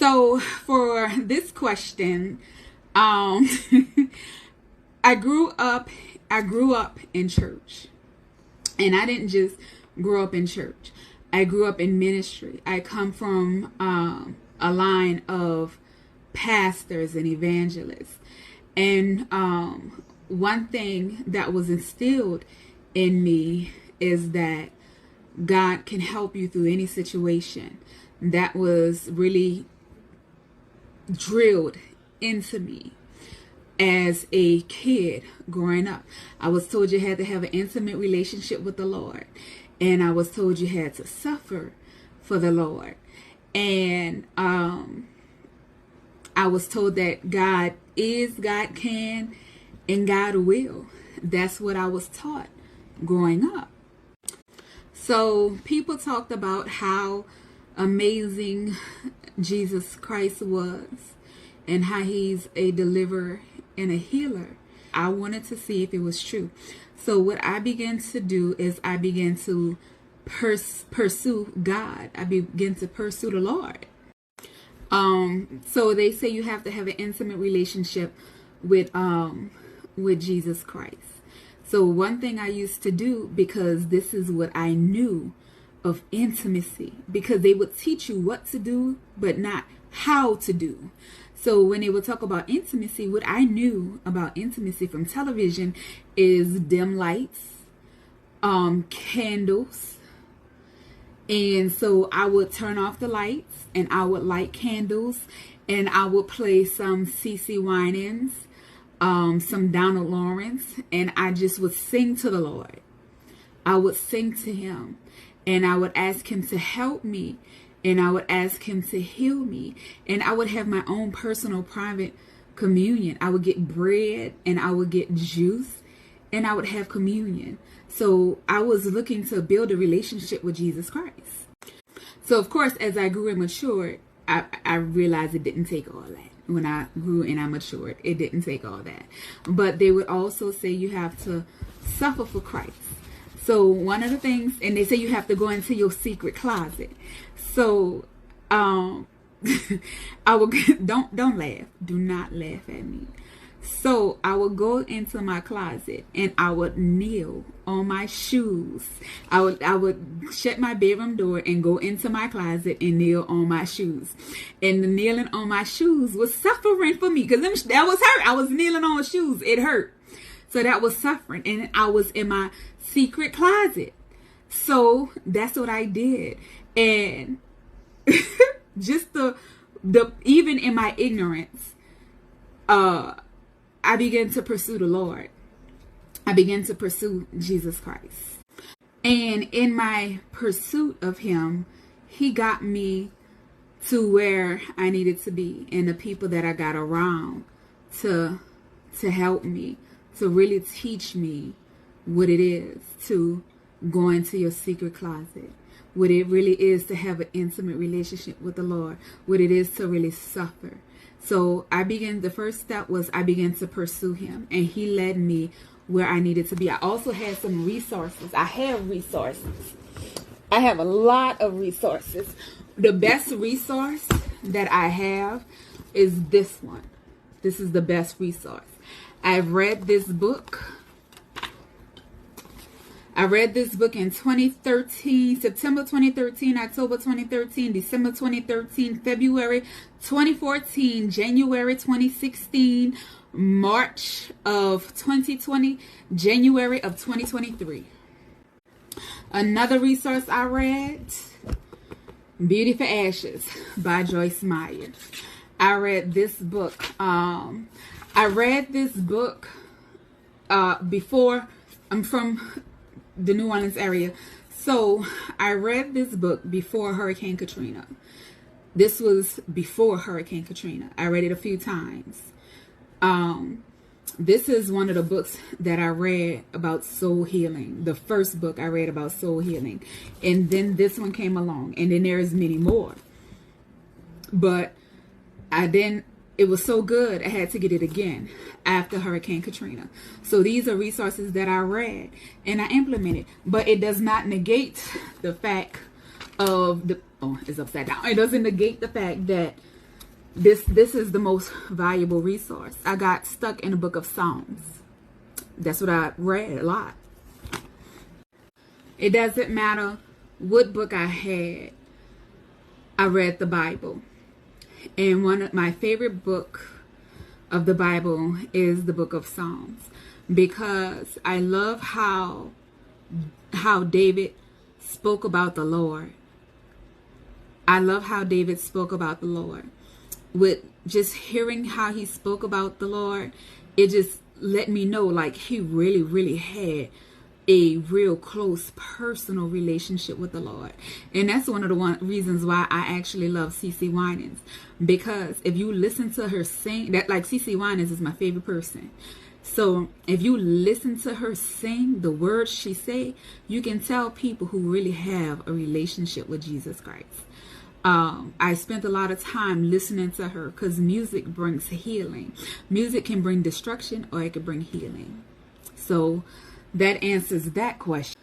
So for this question, um, I grew up in church, and I didn't just grow up in church. I grew up in ministry. I come from a line of pastors and evangelists, and one thing that was instilled in me is that God can help you through any situation. That was really drilled into me as a kid growing up. I was told you had to have an intimate relationship with the Lord, and I was told you had to suffer for the Lord, and I was told that God is, God can, and God will. That's what I was taught growing up. So people talked about how amazing Jesus Christ was and how he's a deliverer and a healer. I wanted to see if it was true. So what I began to do is I began to pursue God. I began to pursue the Lord. So they say you have to have an intimate relationship with Jesus Christ. So one thing I used to do, because this is what I knew of intimacy, because they would teach you what to do, but not how to do. So when they would talk about intimacy, what I knew about intimacy from television is dim lights, candles. And so I would turn off the lights and I would light candles, and I would play some CeCe Winans, some Donald Lawrence, and I just would sing to the Lord. I would sing to him, and I would ask him to help me, and I would ask him to heal me, and I would have my own personal private communion. I would get bread and I would get juice and I would have communion. So I was looking to build a relationship with Jesus Christ. So of course, as I grew and matured, I realized it didn't take all that. When I grew and I matured, it didn't take all that. But they would also say you have to suffer for Christ. So one of the things, and they say you have to go into your secret closet. So I would don't laugh. Do not laugh at me. So I would go into my closet and I would kneel on my shoes. I would shut my bedroom door and go into my closet and kneel on my shoes. And the kneeling on my shoes was suffering for me, because that was hurt. I was kneeling on shoes. It hurt. So that was suffering. And I was in my secret closet. So that's what I did. And just the even in my ignorance, I began to pursue the Lord. I began to pursue Jesus Christ. And in my pursuit of him, he got me to where I needed to be, and the people that I got around to help me, to really teach me what it is to go into your secret closet, what it really is to have an intimate relationship with the Lord, what it is to really suffer. So the first step was I began to pursue him, and he led me where I needed to be. I also had some resources. I have resources. I have a lot of resources. The best resource that I have is this one. This is the best resource. I've read this book. I read this book in 2013, September 2013, October 2013, December 2013, February 2014, January 2016, March of 2020, January of 2023. Another resource I read, Beauty for Ashes by Joyce Meyer. I read this book. I read this book before. I'm from the New Orleans area. So I read this book before Hurricane Katrina. This was before Hurricane Katrina. I read it a few times. This is one of the books that I read about soul healing. The first book I read about soul healing. And then this one came along. And then there's many more. But it was so good, I had to get it again after Hurricane Katrina. So these are resources that I read and I implemented. But it does not negate the fact of it's upside down. It doesn't negate the fact that this is the most valuable resource. I got stuck in the book of Psalms. That's what I read a lot. It doesn't matter what book I had, I read the Bible. And one of my favorite book of the Bible is the book of Psalms, because I love how David spoke about the Lord. I love how David spoke about the Lord. With just hearing how he spoke about the Lord, it just let me know like he really, really had a real close personal relationship with the Lord. And that's one of the reasons why I actually love CeCe Winans, because if you listen to her sing, that like CeCe Winans is my favorite person. So if you listen to her sing, the words she say, you can tell people who really have a relationship with Jesus Christ. I spent a lot of time listening to her because music brings healing. Music can bring destruction or it can bring healing. So that answers that question.